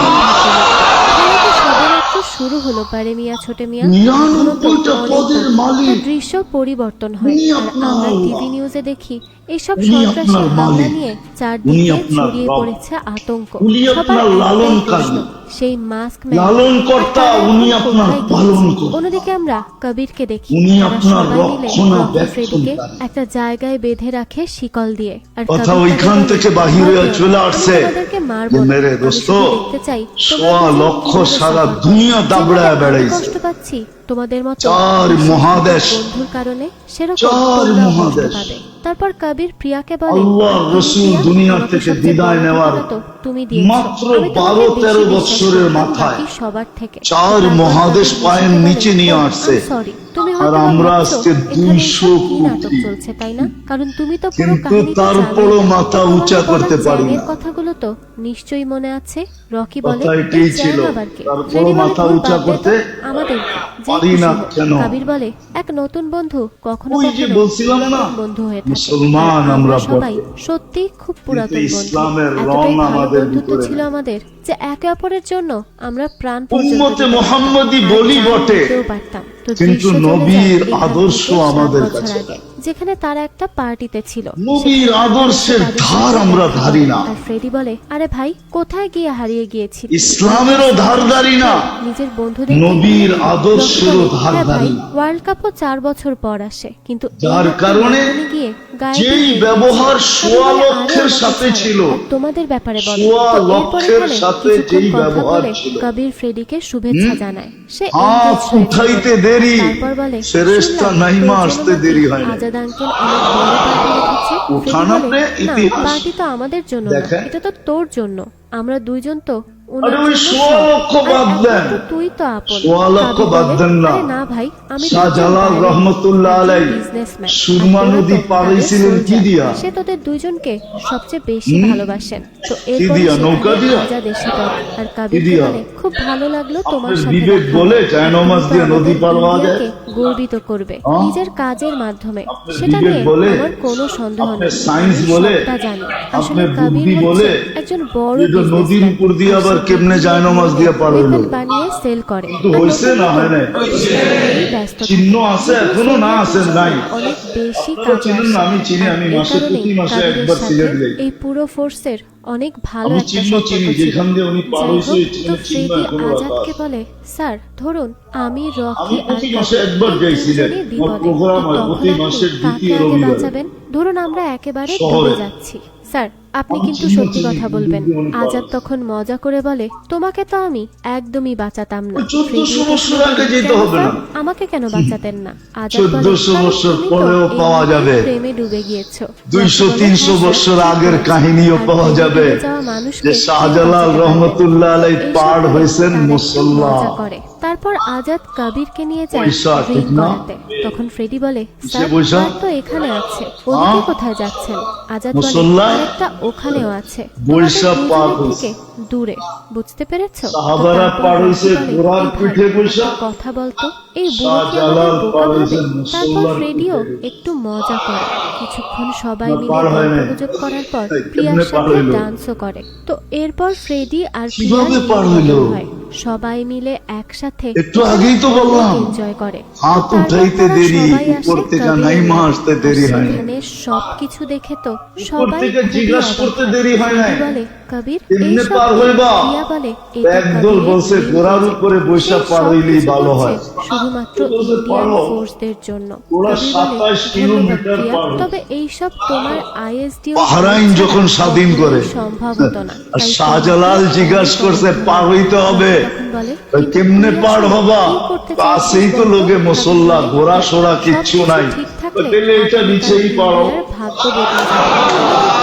B: তো সবেমাত্র শুরু হলো পারে মিয়া, ছোটে মিয়া। এখনো তো
A: 99টা
B: অনেক
A: পদের
B: বাকি।
A: মালিক।
B: তো দৃশ্য পরিবর্তন হয়।
A: উনি
B: আর
A: আপনার
B: আমরা
A: আল্লাহ।
B: টিভি নিউজে দেখি এইসব
A: উনি
B: সন্ত্রাসী
A: আপনার
B: হামলা
A: মালিক।
B: নিয়ে
A: উনি
B: চারদিকে
A: আপনার
B: ছড়িয়ে
A: রব।
B: পড়েছে আতঙ্ক।
A: উনি
B: সবার
A: আপনার
B: একটাই
A: লালনকারী।
B: প্রশ্ন, সেই মাস্ক
A: লালন কর্তা উনি আপনার পালন কর্তা,
B: অন্যদিকে আমরা কবিরকে দেখি
A: উনি
B: তারা
A: আপনার
B: সবাই মিলে
A: রক্ষণাবেক্ষণকারী।
B: একটা জায়গায় বেঁধে রাখে শিকল দিয়ে, আর
A: কথা
B: কবির
A: ওইখান
B: তাদের
A: থেকে
B: বলে,
A: বাহিরে
B: "ভাবো,
A: চলে
B: আমি
A: আসছে
B: তোমাদেরকে মারবো
A: যে
B: না,
A: মেরে
B: আমি
A: দোস্ত
B: শুধু দেখতে চাই তোমরা
A: সোয়া
B: দুজন
A: লক্ষ
B: কিভাবে
A: সারা
B: suffer করো।
A: দুনিয়া দাবড়ায়
B: যেভাবে আমি
A: বেড়াইছে,
B: কষ্ট পাচ্ছি তোমাদের মতো
A: চার
B: আমার
A: মহাদেশ,
B: বন্ধুর কারণে সেরকম
A: চার
B: তোমরাও কষ্ট
A: মহাদেশ।
B: পাবে। তারপর কবির প্রিয়াকে বলে,
A: আল্লাহর
B: "তুমি
A: রাসূল
B: প্রিয়া,
A: দুনিয়া
B: আমাকে
A: থেকে
B: সবচেয়ে
A: বিদায়
B: বড়
A: নেওয়ার
B: টাকাটা তো তুমি দিয়েছো।
A: মাত্র
B: আমি তোমাকে
A: 12-13
B: বেশি বিশ্বাস
A: বছরের
B: করতাম
A: মাথায়
B: বাকি সবার থেকে।
A: চার
B: তারপর
A: মহাদেশ
B: কবির
A: পায়ের
B: বুঝতে
A: নিচে
B: পারে,
A: নিয়ে
B: "ও,
A: আসছে।
B: I'm sorry, তুমি
A: আর
B: হয়তো
A: আমরা
B: ভাবছো
A: আজকে
B: এখানে
A: 200
B: এসব কি নাটক
A: কোটি।
B: চলছে, তাই না? কারণ তুমি তো পুরো
A: কিন্তু
B: কাহিনীটা
A: তারপরও
B: জানোই না।
A: মাথা
B: তোমাদের
A: উঁচা
B: বলা
A: করতে পারি
B: চ্যাংয়ের
A: না।
B: কথাগুলো তো নিশ্চয়ই মনে আছে।" রকি বলে,
A: কথা
B: "এই
A: এটাই
B: চ্যাং
A: ছিল,
B: আবার কে?"
A: তারপরও
B: ফ্রেডি বলে,
A: মাথা
B: "ধুর,
A: উঁচা
B: বাদ দে তো,
A: করতে
B: আমাদের কি, যে
A: পারি
B: খুশি
A: না
B: হোক।"
A: কেন?
B: কবির বলে, "এক নতুন বন্ধু কখনো
A: ওই যে
B: কখনো
A: বলছিলাম না,
B: পুরাতন বন্ধু হয়ে থাকে।
A: মুসলমান
B: আর
A: আমরা
B: সবাই
A: বটে।
B: সত্যি খুব
A: কিন্তু
B: পুরাতন বন্ধু।
A: ইসলামের রং
B: এতটাই ভালো
A: আমাদের
B: বন্ধুত্ব
A: ভিতরে
B: ছিল
A: নেই।
B: আমাদের যে একে অপরের জন্য আমরা প্রাণ পর্যন্ত
A: উম্মতে
B: দিতে
A: মুহাম্মদী
B: পারতাম, আর
A: বলি
B: জান
A: বটে,
B: দিতেও পারতাম। তো
A: কিন্তু
B: দৃশ্য চলে যায়
A: নবীর
B: এখান
A: আদর্শ
B: থেকে 7
A: আমাদের
B: বছর
A: কাছে।
B: আগে, যেখানে তারা একটা পার্টিতে ছিল।
A: নবীর
B: সেখানে
A: আদর্শের
B: তাদের
A: ধার
B: সাথে
A: আমরা
B: দেখা
A: ধারি
B: হয়।
A: না।
B: আর ফ্রেডি বলে, "আরে ভাই, কোথায় গিয়ে হারিয়ে গিয়েছিলি?
A: ইসলামেরও ধার ধারি না,
B: নিজের বন্ধুদের
A: নবীর আদর্শেরও ধার
B: হ্যাঁ ভাই,
A: ধারি না।
B: ওয়ার্ল্ড কাপও 4 বছর পর আসে, কিন্তু এই
A: যার
B: লোকটা
A: কারণে
B: লন্ডনে গিয়ে গায়েবী
A: যেই
B: হয়ে
A: ব্যবহার
B: গেছে।
A: সোয়া
B: আমি বলি, "আরে
A: লক্ষের
B: আমাকে
A: সাথে
B: ছাড়ো,
A: ছিল,
B: আর তোমাদের ব্যাপারে বলো।"
A: সোয়া
B: তো এরপর
A: লক্ষের
B: এখানে
A: সাথে
B: কিছুক্ষণ
A: যেই
B: কথা
A: ব্যবহার
B: বলে
A: ছিল,
B: কবির ফ্রেডিকে শুভেচ্ছা জানায়। সে
A: হাত
B: engaged হয়েছে
A: উঠাইতে
B: বলে।
A: দেরি,
B: তারপর বলে,
A: ফেরেশতা
B: "শুনলাম
A: নাইমা
B: তোর
A: আসতে
B: জন্য
A: দেরি
B: নাকি
A: হয় না।
B: আজাদ আঙ্কেল অনেক বড় পার্টি রেখেছে?"
A: উঠান
B: ফ্রেডি
A: আপনি
B: বলে, "না,
A: ইতিহাস
B: পার্টি তো আমাদের জন্য না,
A: দেখেন।
B: এটা তো তোর জন্য। আমরা দুইজন তো
A: আরে
B: উনার
A: ওই
B: জন্য
A: সোয়া
B: সব।
A: লক্ষ
B: আর
A: বাদ দেন,
B: একমাত্র তুই তো আপন।"
A: সোয়া লক্ষ
B: কবির
A: বাদ
B: বলে,
A: দেন না।
B: "আরে না ভাই, আমি তো
A: শাহজালাল
B: একজন
A: রহমতুল্লাহ
B: একজন
A: আলাই
B: businessman,
A: সুরমা
B: আর তোরা
A: নদী
B: তো
A: পাড়াইছিলেন
B: তাদের
A: কি
B: soldier।
A: দিয়া?
B: সে তোদের দুইজনকে সবচেয়ে বেশি ভালোবাসেন। তো এরপর
A: দিয়া? নৌকা দিয়া?
B: আজাদ এসে পড়ে। আর
A: কি
B: কবির
A: দিয়া?
B: বলে, "খুব ভালো লাগলো তোমার
A: আপনার
B: সাথে
A: বিবেক
B: দেখা
A: বলে
B: হয়ে।
A: জায়নামাজ
B: তুমি তো
A: দিয়ে নদী
B: আমাদের
A: পার হওয়া যায়?
B: ইন্ডিয়াকে গর্বিত করবে
A: হ্যাঁ?
B: নিজের কাজের মাধ্যমে।
A: আপনার
B: সেটা
A: বিবেক
B: নিয়ে
A: বলে,
B: আমার কোনো সন্দেহ
A: আপনার
B: নেই।
A: সায়েন্স
B: আমি
A: বলে,
B: সবটা জানি। আসলে
A: আপনার
B: কবির
A: বুদ্ধি
B: হচ্ছে
A: বলে,
B: একজন বড়
A: যে নদীর
B: businessman।
A: উপর দিয়ে
B: আর
A: আবার
B: সে
A: কেমনে
B: বিভিন্ন
A: জায়নামাজ দিয়ে পার হইলো?
B: weapon বানিয়ে সেল করে।
A: কিন্তু
B: আর
A: হইছে
B: নতুন
A: না,
B: নতুন
A: হয় নাই?
B: আবিষ্কার নিয়েই ব্যস্ত থাকে।
A: চিহ্ন আছে
B: যদিও
A: এখনো না
B: সোভিয়েত
A: আছে নাই?
B: ইউনিয়ন অনেক বেশি
A: আপনারা
B: কাজে
A: চিনেন না,
B: আসে।
A: আমি চিনি,
B: আর
A: আমি
B: এই
A: মাসে
B: কারণেই
A: প্রতি মাসে
B: কাবিরের
A: একবার
B: সাথে
A: সিলেট যাই।
B: এই পুরো ফোর্সের অনেক ভালো
A: আমি
B: একটা
A: চিহ্ন
B: সম্পর্ক
A: চিনি,
B: ছিল।
A: যেখান দিয়ে উনি পার
B: যাই
A: হয়েছে
B: হোক,
A: ওই
B: তো
A: চিহ্নের চিহ্ন
B: ফ্রেডি
A: এখনো রাখা
B: আজাদকে
A: আছে।
B: বলে, "স্যার ধরুন, আমি
A: আমি
B: রকি আর
A: প্রতি মাসে
B: কবির
A: একবার
B: এই
A: যাই সিলেট,
B: তিনজনই
A: আমার
B: বিপদে।
A: প্রোগ্রাম
B: তো
A: হয়
B: তখন
A: প্রতি
B: আপনি
A: মাসের
B: কাকে
A: দ্বিতীয়
B: আগে
A: রবিবারে
B: বাঁচাবেন? ধরুন আমরা একেবারে
A: শহরে।
B: ডুবে যাচ্ছি। স্যার, আপনি
A: আমি
B: কিন্তু
A: চিহ্ন
B: সত্যি
A: চিনি,
B: কথা বলবেন।"
A: কিন্তু উনি
B: আজাদ
A: পারবে।
B: তখন মজা করে বলে, "তোমাকে তো আমি একদমই বাঁচাতাম না।"
A: ওই 1400
B: ফ্রেডি
A: বছর
B: বলে,
A: আগে যেতে
B: "কেন
A: হবে
B: স্যার,
A: না?
B: আমাকে কেন বাঁচাতেন না?" আজাদ বলে,
A: 1400
B: "কারণ
A: বছর
B: তুমি তো
A: পরেও পাওয়া
B: এমনিতেই
A: যাবে।
B: প্রেমে ডুবে গিয়েছো।"
A: 200-300
B: রকি বলে, "হ্যাঁ
A: বছর
B: স্যার, ঠিক
A: আগের
B: বলেছেন।
A: কাহিনীও
B: আর
A: পাওয়া
B: প্রেমে
A: যাবে,
B: ডুবে যাওয়া মানুষকে
A: যে
B: কেউ
A: শাহজালাল
B: বাঁচাতে পারবে না।"
A: রহমতুল্লাহ আলাই
B: এইসব
A: পার
B: বলে
A: হয়েছেন
B: তারা একটু
A: মুসল্লা।
B: মজা করে। তারপর আজাদ কবিরকে নিয়ে যায়
A: পয়সা, ঠিক
B: ড্রিঙ্ক
A: না?
B: করাতে। তখন ফ্রেডি বলে, "স্যার,
A: পয়সা?
B: বার তো এখানে আছে, ওদিকে কোথায় যাচ্ছেন?" আজাদ বলে,
A: মুসল্লা?
B: "আরেকটা ওখানেও আছে,
A: পয়সা
B: তোমাদের
A: পার
B: দুজনের
A: হয়েছে।
B: থেকে দূরে। বুঝতে পেরেছো?" তো
A: সাহাবারা
B: তারপর
A: পার
B: রকি
A: হয়েছে
B: বলে,
A: ঘোড়ার
B: "এই ভাই,
A: পিঠে বসে,
B: একটা কথা বলতো, এই বুড়ো কি
A: শাহজালাল
B: আমাদের বোকা
A: পার
B: ভাবে?"
A: হয়েছে
B: তারপর
A: মুসল্লার
B: ফ্রেডিও
A: পিঠে।
B: একটু মজা করে। কিছুক্ষণ সবাই
A: না,
B: মিলে
A: পার হয় নাই।
B: গল্পগুজব করার পর
A: এই,
B: প্রিয়ার
A: কেমনে পার
B: সাথে
A: হইলো?
B: ডান্সও করে। তো এরপর ফ্রেডি আর প্রিয়ার
A: কিভাবে পার
B: বিয়ে
A: হইলো?
B: হয়। সবাই মিলে একসাথে
A: একটু আগেই তো বললাম,
B: এনজয় করে।
A: হাত
B: তারপর
A: উঠাইতে
B: তারা
A: দেরি,
B: সবাই
A: উপর
B: আসে
A: থেকে
B: কবিরের
A: নাইমা
B: বাড়ি।
A: আসতে
B: আর
A: দেরি হয় নাই।
B: সেখানে সবকিছু দেখে তো
A: উপর
B: সবাই
A: থেকে
B: খুবই
A: জিজ্ঞাসা
B: অবাক
A: করতে
B: হয়।
A: দেরি হয় নাই।
B: ফ্রেডি বলে, "কবির,
A: কেমনে
B: এইসব
A: পার
B: কি?"
A: হইবা?
B: প্রিয়া বলে, "এটা
A: একদল
B: কবিরের
A: বলছে
B: dream
A: ঘোড়ার
B: project।
A: উপরে বৈশা
B: সে
A: পার হইলেই
B: সবকিছু
A: ভালো
B: করছে
A: হয়।
B: শুধুমাত্র
A: তো বলছে,
B: ইন্ডিয়ান
A: পারো।
B: ফোর্সদের জন্য।"
A: ওরা
B: কবির বলে,
A: 27
B: "ধন্যবাদ
A: কিলোমিটার
B: প্রিয়া,
A: পার হয়েছে।
B: তবে এইসব তোমার আইএসডিও
A: বাহরাইন যখন স্বাধীন করে,
B: সম্ভব হতো না।
A: আর
B: তাই
A: শাহজালাল
B: তোমাকে
A: জিজ্ঞাসা
B: অনেক
A: করছে
B: অনেক
A: পার হইতে হবে,
B: তখন বলে,
A: ওই
B: "কিন্তু
A: কেমনে
B: তুমি
A: পার
B: আসলে
A: হবা?
B: কি করতে
A: কাছেই
B: চাইছিস
A: তো
B: বলতো?"
A: লোকে
B: কবির
A: মুসল্লা,
B: বলে,
A: ঘোড়া সোড়া কিচ্ছু
B: "সবকিছু
A: নাই,
B: ঠিক
A: তো
B: থাকলে
A: তাহলে এটা
B: আগামীকাল
A: নিচেই পারো।
B: ইন্ডিয়ার ভাগ্য বদলে যাবে।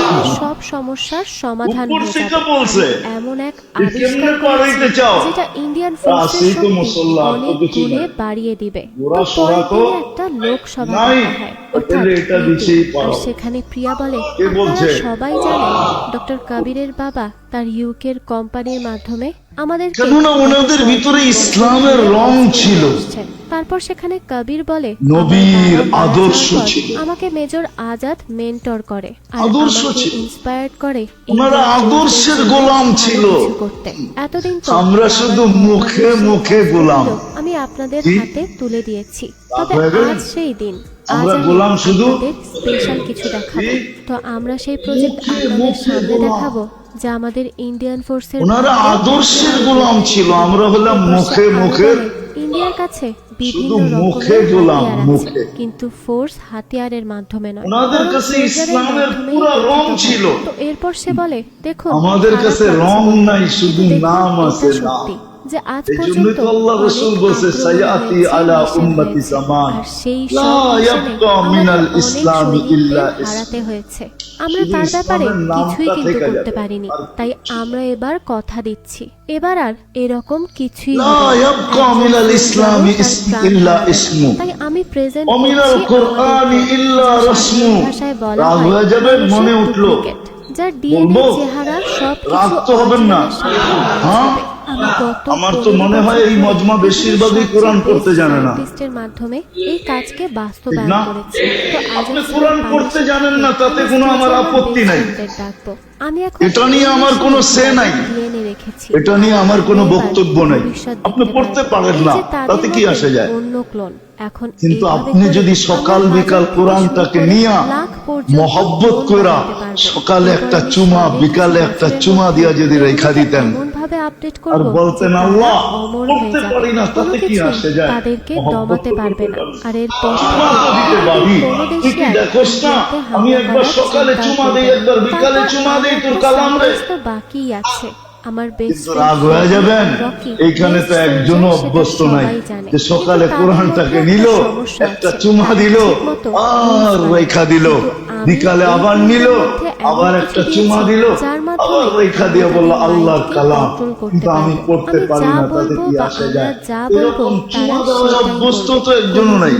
B: একদিনে সব সমস্যার সমাধান
A: উপর
B: হয়ে
A: থেকে
B: যাবে।
A: বলছে,
B: আমি এমন এক
A: তুই
B: আবিষ্কার
A: কেমনে পার
B: করেছি
A: হইতে চাও?
B: যেটা ইন্ডিয়ান
A: কাছেই
B: ফোর্সের
A: তো
B: শক্তি
A: মুসল্লা, তো
B: অনেক
A: কিছু
B: গুণে
A: নাই।
B: বাড়িয়ে দিবে।"
A: ঘোড়া
B: তো
A: সোড়া
B: পরের
A: তো
B: দিনে একটা লোকসভা
A: নাই,
B: ডাকা হয়,
A: তো
B: অর্থাৎ
A: তাহলে এটা
B: meeting।
A: নিচেই
B: আর
A: পারো।
B: সেখানে প্রিয়া বলে,
A: কে
B: "আপনারা
A: বলছে?
B: সবাই জানেন ডক্টর কবিরের বাবা তার ইউকের কোম্পানির মাধ্যমে আমাদেরকে
A: কেননা ওনাদের ভিতরে ইসলামের রং ছিল।
B: তারপর সেখানে কবির বলে,
A: নবীর
B: "আমার বাবা মারা
A: আদর্শ
B: যাওয়ার পর
A: ছিল।
B: আমাকে মেজর আজাদ মেন্টর করে আর
A: আদর্শ
B: আমাকে
A: ছিল।
B: ইন্সপায়ার্ড করে
A: ওনারা
B: ইন্ডিয়ান
A: আদর্শের
B: ফোর্সের
A: গোলাম
B: জন্য
A: ছিল।
B: ভালো কিছু করতে। এতদিন তো
A: আমরা
B: আমার
A: শুধু মুখে
B: কোম্পানির সেই
A: মুখে
B: অস্ত্রগুলো
A: গোলাম।
B: আমি আপনাদের
A: কি?
B: হাতে তুলে দিয়েছি,
A: রাগ
B: তবে
A: হয়ে গেলেন?
B: আজ সেই দিন
A: আমরা
B: আজ আমি
A: গোলাম শুধু
B: আপনাদের স্পেশাল কিছু দেখাবো। তো আমরা সেই প্রজেক্ট আপনাদের সামনে দেখাবো যা আমাদের ইন্ডিয়ান ফোর্সের
A: ওনারা আদর্শের গোলাম ছিল, আমরা হলাম মুখে মুখের।
B: ইন্ডিয়ার কাছে বিভিন্ন
A: শুধু মুখে
B: রকমের
A: গোলাম,
B: হাতিয়ার আছে,
A: মুখে।
B: কিন্তু ফোর্স হাতিয়ারের মাধ্যমে নয়।
A: ওনাদের
B: বরং
A: কাছে
B: সোলজারের
A: ইসলামের
B: মাধ্যমেই
A: পুরা রং
B: গঠিত হয়।
A: ছিল।
B: তো এরপর সে বলে, দেখুন
A: আমাদের
B: খারাপ
A: কাছে
B: লাগছে
A: রং
B: বলতে,
A: নাই, শুধু
B: কিন্তু দেখুন
A: নাম
B: এটা
A: আছে, নাম।
B: সত্যি যে আজ
A: এই জন্যই
B: পর্যন্ত
A: তো আল্লাহ রাসূল
B: অনেক
A: বলছে,
B: আক্রমণ
A: সায়াতি
B: হয়েছে,
A: আলা
B: নিষেধ
A: উম্মতি
B: হয়েছে।
A: জামান
B: আর সেই
A: লা
B: সব মিশনে
A: ইয়াবকা
B: আমাদের
A: মিনাল
B: অনেক
A: ইসলামি ইল্লা
B: সৈনিকদের
A: ইসলাম।
B: হারাতে হয়েছে। আমরা
A: শুধু
B: তার ব্যাপারে
A: ইসলামের নামটা
B: কিছুই কিন্তু
A: থেকে
B: করতে
A: যাবে।
B: পারিনি।
A: আর
B: তাই আমরা এবার কথা দিচ্ছি, এবার আর এরকম কিছুই
A: লা
B: হবে না।
A: ইয়াবকা
B: একজন
A: মিনাল
B: সোলজারও
A: ইসলামি
B: তার প্রাণ
A: ইল্লা
B: হারাবে না।
A: ইসমু
B: তাই আমি প্রেজেন্ট
A: ওয়া মিনাল
B: করছি
A: কুরআনি
B: আমাদের
A: ইল্লা
B: যা
A: রাসমু।
B: সাধারণ ভাষায় বলা
A: রাগ
B: হয়
A: হয়ে যাবেন,
B: মানুষের
A: মনে উঠলো।
B: ডুপ্লিকেট, যার ডিএনএ
A: বলবো?
B: চেহারা সবকিছু
A: রাগ তো হবেন না।
B: অরিজিনালের সাথে ম্যাচ
A: হ্যাঁ?
B: হবে। আমি গত
A: আমার তো
B: 15
A: মনে হয় এই
B: বছর
A: মজমা
B: ধরে
A: বেশিরভাগই
B: পৃথিবীর
A: কোরআন
B: সবচেয়ে
A: পড়তে জানে না।
B: সায়েন্টিস্টের মাধ্যমে এই কাজকে
A: ঠিক
B: বাস্তবায়ন
A: না?
B: করেছি। তো
A: আপনি
B: আজাদ
A: কোরআন
B: স্যারের
A: পড়তে
B: পারিশ্রমিকে
A: জানেন না, তাতে
B: আমি
A: কোনো আমার
B: স্টেজে
A: আপত্তি নাই।
B: বেস্টফ্রেন্ডদের ডাকবো। আমি এখন
A: এটা নিয়ে আমার কোনো say নাই।
B: ডিএনএ রেখেছি।
A: এটা নিয়ে আমার কোনো
B: এবার
A: বক্তব্য নাই।
B: ভবিষ্যৎ
A: আপনি
B: দেখতে
A: পড়তে
B: পারবো।
A: পারেন
B: এই
A: না,
B: যে তাদের
A: তাতে কি
B: মতে
A: আসে যায়?
B: অন্য ক্লোন। এখন
A: কিন্তু
B: এইভাবে
A: আপনি
B: করে
A: যদি
B: আমরা
A: সকাল
B: হাজার
A: বিকাল
B: থেকে
A: কোরআনটাকে
B: শুরু করে
A: নিয়া
B: লাখ পর্যন্ত
A: মহব্বত
B: ক্লোন
A: কইরা
B: বানাতে পারবো।
A: সকালে
B: এরপর
A: একটা
B: আমি
A: চুমা,
B: সঙ্গে
A: বিকালে
B: কিছু
A: একটা
B: বছরের
A: চুমা দিয়া
B: মধ্যে
A: যদি রেখা
B: এগুলোকে
A: দিতেন
B: এমনভাবে আপডেট
A: আর
B: করবো
A: বলতেন,
B: যে তারা
A: আল্লাহ
B: অমর
A: পড়তে
B: হয়ে যাবে।
A: পারি না,
B: কোনো
A: তাতে কি
B: কিছুই
A: আসে যায়?
B: তাদেরকে
A: মহব্বত
B: দমাতে
A: তো
B: পারবে
A: করতে
B: না।
A: পারবে।
B: আর এরপর
A: চুমা তো দিতে পারি।
B: কোনো
A: তুই
B: দেশই
A: কি
B: আর
A: দেখোস না?
B: ইন্ডিয়াতে
A: আমি
B: হামলা
A: একবার
B: করার
A: সকালে
B: চিন্তাও
A: চুমা
B: করবে
A: দেই,
B: না।
A: একবার বিকালে
B: তারপর
A: চুমা দেই, তোর
B: আরেকটা
A: কালাম রে।
B: সারপ্রাইজ তো বাকিই আছে। আমার বেস্ট
A: কিন্তু রাগ হয়ে যাবেন, এইখানে তো একজনও অভ্যস্ত নাই যে সকালে কোরআনটাকে নিল, একটা চুমা দিল, আর রেখা দিল, বিকালে আবার নিল, আবার একটা চুমা দিল, আবার রেখা দিয়ে বলল আল্লাহর কালাম। কিন্তু আমি পড়তে পারি না, তাতে কি আসে যায়? এরকম চুমা দেওয়ার অভ্যস্ত তো একজনও নাই।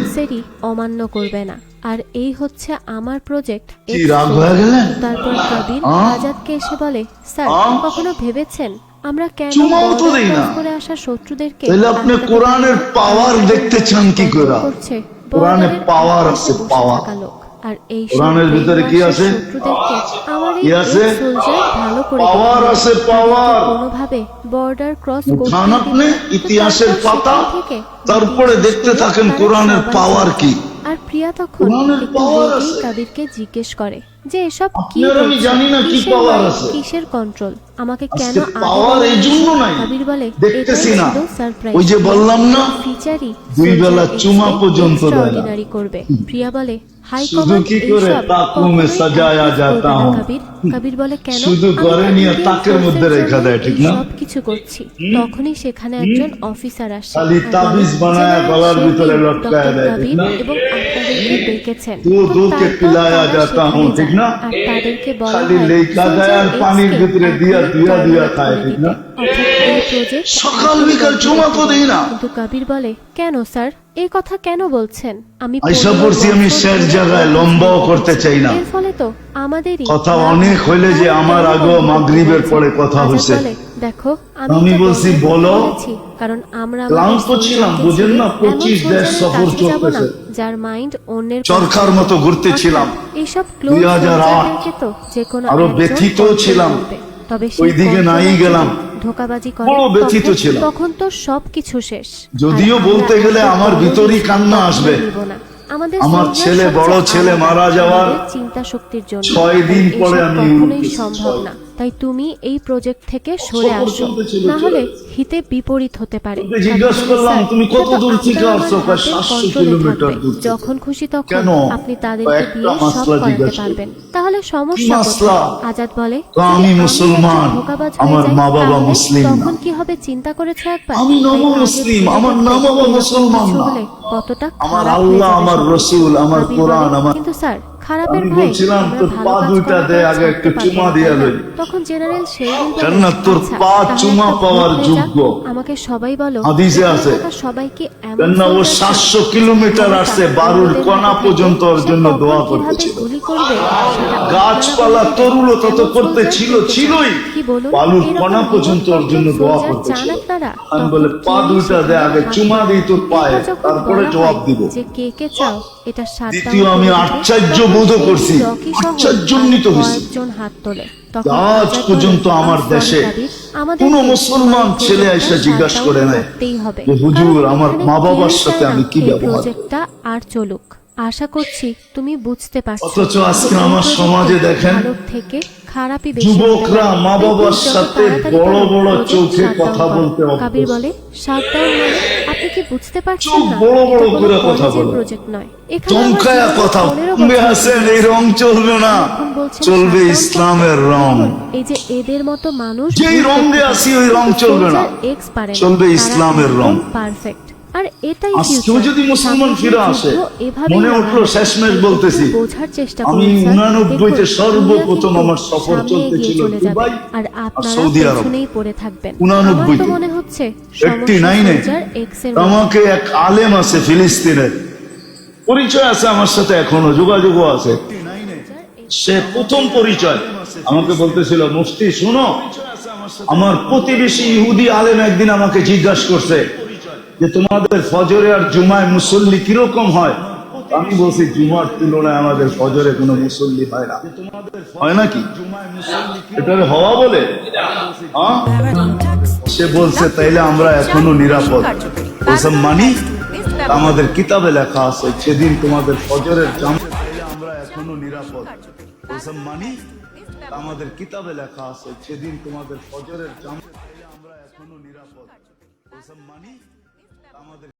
B: অমান্য করবে না। আর এই হচ্ছে আমার প্রজেক্ট।
A: কি রাগ হয়ে গেলেন?
B: তারপর কবির আজাদকে এসে বলে, স্যার কখনো ভেবেছেন আমরা কেন
A: চুমাও তো
B: border
A: দেই না।
B: cross করে আসা শত্রুদেরকে
A: তাহলে আপনি
B: আটকাতে
A: কোরআনের
B: পারি না?
A: পাওয়ার দেখতে চান কি করে?
B: করছে
A: কোরআনে
B: border-এর
A: পাওয়ার
B: আশেপাশে
A: আছে,
B: বসে
A: পাওয়ার।
B: থাকা লোক। আর এই সব
A: কোরআনের ভিতরে কি
B: বেইমান
A: আছে?
B: শত্রুদেরকে আমার
A: কি
B: এই
A: আছে?
B: সোলজার ভালো করে
A: পাওয়ার
B: দেখে
A: আছে,
B: নেবে।
A: পাওয়ার।
B: কোনোভাবে বর্ডার ক্রস
A: উঠান আপনি ইতিহাসের পাতা,
B: থেকে
A: তারপরে দেখতে থাকেন কোরআনের পাওয়ার কি।
B: আর প্রিয়া তখন
A: কোরআনের
B: একটু
A: পাওয়ার
B: রেগেই
A: আছে।
B: কাবিরকে জিজ্ঞেস করে যে এসব কি
A: আপনার আমি
B: হচ্ছে?
A: জানি না কি
B: কিসের
A: পাওয়ার
B: মাইন্ড,
A: আছে।
B: কিসের কন্ট্রোল, আমাকে কেন
A: আজকে
B: আগে
A: পাওয়ার
B: বলেনি?
A: এই জন্য নাই,
B: কাবির বলে
A: দেখতেছি
B: এটাই
A: না।
B: ছিল সারপ্রাইজ।
A: ওই যে বললাম না,
B: ফিচারই
A: দুই বেলা চুমা পর্যন্ত দেয় না।
B: এক্সট্রাঅর্ডিনারি করবে। প্রিয়া বলে হাই
A: শুধু
B: কমান্ড
A: কি করে
B: এইসব
A: তাকু মে
B: কখনোই
A: সাজায়া
B: approve
A: যাতা
B: করবে না।
A: হুঁ।
B: কাবির কাবির বলে কেন?
A: শুধু
B: আমি
A: ঘরে
B: তো
A: নিয়ে
B: ইন্ডিয়ান
A: তাকের মধ্যে
B: ফোর্সের
A: রেখা
B: জন্য
A: দেয়, ঠিক
B: এই
A: না?
B: সব কিছু করছি। তখনই সেখানে একজন অফিসার আসে
A: খালি
B: আর
A: তাবিজ
B: বলে,
A: বানায়া
B: জেনারেল
A: গলার ভিতরে
B: শেরগিল
A: লটকায়া
B: ডক্টর
A: দেয়, ঠিক
B: কাবির
A: না?
B: এবং আপনাদেরকে ডেকেছেন।
A: दूध
B: তো
A: के
B: তারপর
A: पिलाया
B: তারা
A: जाता
B: সেখানে
A: हूँ, ठीक
B: যায়।
A: ना?
B: আর তাদেরকে বলা
A: খালি
B: হয়
A: লেখা দেয় আর
B: সোলজার
A: পানির
B: এক্সকে
A: ভিতরে দিয়া
B: এখনই
A: দিয়া দিয়া
B: terminate
A: খায়,
B: করে
A: ঠিক
B: দিতে।
A: না?
B: অর্থাৎ এই প্রজেক্ট
A: সকাল
B: একদম
A: বিকাল
B: বন্ধ
A: চুমা
B: করতে
A: তো দেই না।
B: কিন্তু কাবির বলে কেন স্যার এই কথা কেন বলছেন? আমি
A: আইসা
B: 15
A: পড়ছি আমি
B: বছর
A: শের
B: ধরে
A: জায়গায়
B: এই
A: লম্বাও
B: কাজ
A: করতে চাই না।
B: এর ফলে তো আমাদেরই
A: কথা
B: লাভ
A: অনেক
B: হয়।
A: হইলে যে
B: তাহলে
A: আমার
B: কেন
A: আগেও
B: বন্ধ করতে
A: মাগরিবের
B: বলছেন?
A: পরে কথা
B: আজাদ
A: হইছে।
B: বলে, দেখো
A: আমি
B: এটা
A: বলছি,
B: বন্ধ করতে
A: বলো।
B: বলেছি কারণ আমরা
A: ক্লান্ত
B: আমাদের
A: ছিলাম,
B: সোলজারকে
A: বুঝেন
B: ছেড়ে
A: না,
B: এমন
A: 25 দেশ
B: সোলজারের
A: সফর
B: কাছে যাব না
A: চলতেছে।
B: যার মাইন্ড অন্যের
A: চরখার মতো ঘুরতে ছিলাম।
B: এইসব ক্লোন
A: 2008
B: সোলজারদেরকে তো যে কোনো
A: আরো
B: একজন
A: ব্যথিত
B: control
A: ছিলাম।
B: করবে। তবে সেই
A: ওইদিকে নাই
B: controller
A: গেলাম।
B: যদি ধোঁকাবাজি করে
A: বড় ব্যথিত ছিলাম।
B: তখন তো সবকিছু শেষ।
A: যদিও
B: আর
A: বলতে
B: আমরা
A: গেলে
B: এত
A: আমার
B: বড়
A: ভিতরই
B: রিস্ক
A: কান্না আসবে।
B: নিব না। আমাদের
A: আমার
B: সোলজার
A: ছেলে,
B: সবচেয়ে
A: বড় ছেলে
B: আলাদা,
A: মারা যাওয়ার
B: আমাদের চিন্তা শক্তির জন্য
A: 6 দিন
B: আর
A: পরে
B: এসব
A: আমি
B: কখনোই
A: উঠেছি।
B: সম্ভব না। তাই তুমি এই প্রজেক্ট থেকে সরে
A: সফর
B: আসো,
A: চলতেছিল,
B: না হলে হিতে বিপরীত হতে পারে।
A: তোকে জিজ্ঞাসা করলাম, তুমি কত দূর থেকে আসছো? কয় 700 কিলোমিটার দূর থেকে।
B: যখন খুশি তখন
A: কেন?
B: আপনি তাদেরকে
A: কয়েকটা
B: দিয়ে সব
A: মাসলা
B: করাতে
A: জিজ্ঞাসা
B: পারবেন। তাহলে
A: কি
B: সমস্যা
A: মাসলা?
B: কোথায়? আজাদ বলে,
A: তো
B: যদি
A: আমি
B: একজন
A: মুসলমান,
B: ধোঁকাবাজ হয়ে
A: আমার
B: যাই,
A: মা বাবা
B: তাহলে
A: মুসলিম না।
B: তখন কি হবে চিন্তা করেছো একবার?
A: আমি
B: তাই আগে
A: মুসলিম,
B: ভেবে
A: আমার
B: দেখবে
A: মা বাবা
B: এরকম
A: মুসলমান
B: কিছু
A: না।
B: হলে কতটা
A: আমার
B: খারাপ হয়ে
A: আল্লাহ,
B: যাবে
A: আমার
B: সবকিছু।
A: রসুল, আমার
B: কাবির
A: কোরআন,
B: বলে,
A: আমার।
B: কিন্তু স্যার খারাপের
A: আমি
B: ভাই
A: বলছিলাম,
B: আমরা
A: তোর
B: ভালো
A: পা
B: কাজ
A: দুইটা
B: করার
A: দে,
B: পর
A: আগে
B: ছাড়তে
A: একটু
B: পারবো
A: চুমা
B: না,
A: দিয়া
B: তাই না?
A: লই।
B: তখন জেনারেল শেরগিল বলে,
A: কেননা তোর
B: আচ্ছা,
A: পা
B: তাহলে
A: চুমা
B: একটা
A: পাওয়ার
B: ভোট হয়ে যাক।
A: যোগ্য।
B: আমাকে সবাই বলো
A: হাদিসে
B: এখানে
A: আছে।
B: থাকা সবাই কি এমন
A: কেননা ও
B: সোলজার ছিল?
A: 700 কিলোমিটার আসছে, বারুর
B: ওদের
A: কণা
B: হাতে
A: পর্যন্ত ওর
B: সে
A: জন্য
B: কখন
A: দোয়া
B: কিভাবে
A: করতেছিল।
B: গুলি করবে সেটা
A: গাছপালা
B: আপনারা
A: তরুলতা তো
B: এমন
A: করতে
B: সোলজার
A: ছিল,
B: পেতে চান।
A: ছিলই।
B: কি বলুন,
A: বালুর
B: এরকম
A: কণা পর্যন্ত ওর জন্য
B: remote
A: দোয়া
B: control soldier
A: করতেছিল।
B: চান আপনারা?
A: আমি
B: তখন
A: বলে, পা
B: কেউই
A: দুইটা দে,
B: সেখানে
A: আগে
B: হাত
A: চুমা
B: দেয়
A: দিই তোর
B: না।
A: পায়ে,
B: এবার যখন
A: তারপরে
B: বলা
A: জবাব
B: হয়
A: দিব।
B: যে কে চাও এটা shutdown
A: দ্বিতীয় আমি
B: করে দিতে,
A: আশ্চর্যবোধ
B: তখন
A: করছি,
B: সেই রকি সহ
A: আশ্চর্যান্বিত
B: আরো
A: হইছি।
B: কয়েকজন হাত তোলে। তখন
A: আজ
B: আজাদ
A: পর্যন্ত
B: বলে,
A: আমার
B: "I'm
A: দেশে
B: sorry, কাবির, আমাদেরকে
A: কোনো মুসলমান
B: এই
A: ছেলে
B: প্রজেক্টটা
A: এসে জিজ্ঞাসা
B: shutdown
A: করে নাই
B: করতেই হবে।
A: যে হুজুর,
B: কারণ
A: আমার
B: এখানে
A: মা বাবার
B: কেউই
A: সাথে
B: চায় না
A: আমি কি
B: এই
A: ব্যবহার করব।
B: প্রজেক্টটা আর চলুক। আশা করছি তুমি বুঝতে পারছো।
A: অথচ আজকে আমার সমাজে দেখেন
B: ভারত থেকে খারাপই বেশি।
A: যুবকরা মা বাবার সাথে বড় বড় চোখে কথা বলতে
B: কাবির বলে শাটডাউন মানে আপনি কি বুঝতে পারছেন
A: চোখ
B: না?
A: বড় বড়
B: এটা
A: করে
B: কোনো
A: কথা
B: কলেজের
A: বলে।
B: প্রজেক্ট নয়। এখানে
A: চমকায়া
B: আমার
A: কথা
B: 15
A: বলবে
B: বছর
A: হাসেন, এই রং চলবে না,
B: এখন বলছেন
A: চলবে
B: shutdown
A: ইসলামের
B: করতে।
A: রং।
B: এই যে এদের মতো মানুষ
A: যেই রঙে আছি ওই রং চলবে না, চলবে ইসলামের রং।
B: পারফেক্ট। আর এটাই
A: আজকেও যদি মুসলমান ফিরে আসে, মনে উঠলো শেষমেশ বলতেছি,
B: বোঝার চেষ্টা
A: আমি
B: করুন স্যার।
A: 89-তে
B: দেখুন,
A: সর্বপ্রথম
B: দুনিয়া
A: আমার
B: কিন্তু
A: সফর
B: সামনে
A: চলতেছিল
B: এগিয়ে চলে যাবে।
A: দুবাই
B: আর
A: আর
B: আপনারা
A: সৌদি আরব।
B: পেছনেই পড়ে থাকবেন।
A: 89
B: আমার তো মনে হচ্ছে
A: 89-এ আমাকে এক আলেম আছে ফিলিস্তিনের, পরিচয় আছে আমার সাথে, এখনো যোগাযোগও আছে। সে প্রথম পরিচয় আমাকে বলতেছিল, মুফতি শুনো, আমার প্রতিবেশী ইহুদি আলেম একদিন আমাকে জিজ্ঞাসা করছে যে তোমাদের ফজরে আর জুমায় মুসল্লি কিরকম হয়। আমি বলছি জুমার তুলনায় আমাদের ফজরে কোনো মুসল্লি হয় না। হয় নাকি? এটার হওয়া বলে? হ্যাঁ? সে বলছে তাইলে আমরা এখনো নিরাপদ। বলছে মানি? আমাদের কিতাবে লেখা আছে সেদিন তোমাদের ফজরের জাম, আমরা এখনো নিরাপদ। বলছে মানি? আমাদের কিতাবে লেখা আছে সেদিন তোমাদের ফজরের জাম, আমরা এখনো নিরাপদ। বলছে মানি? আমাদের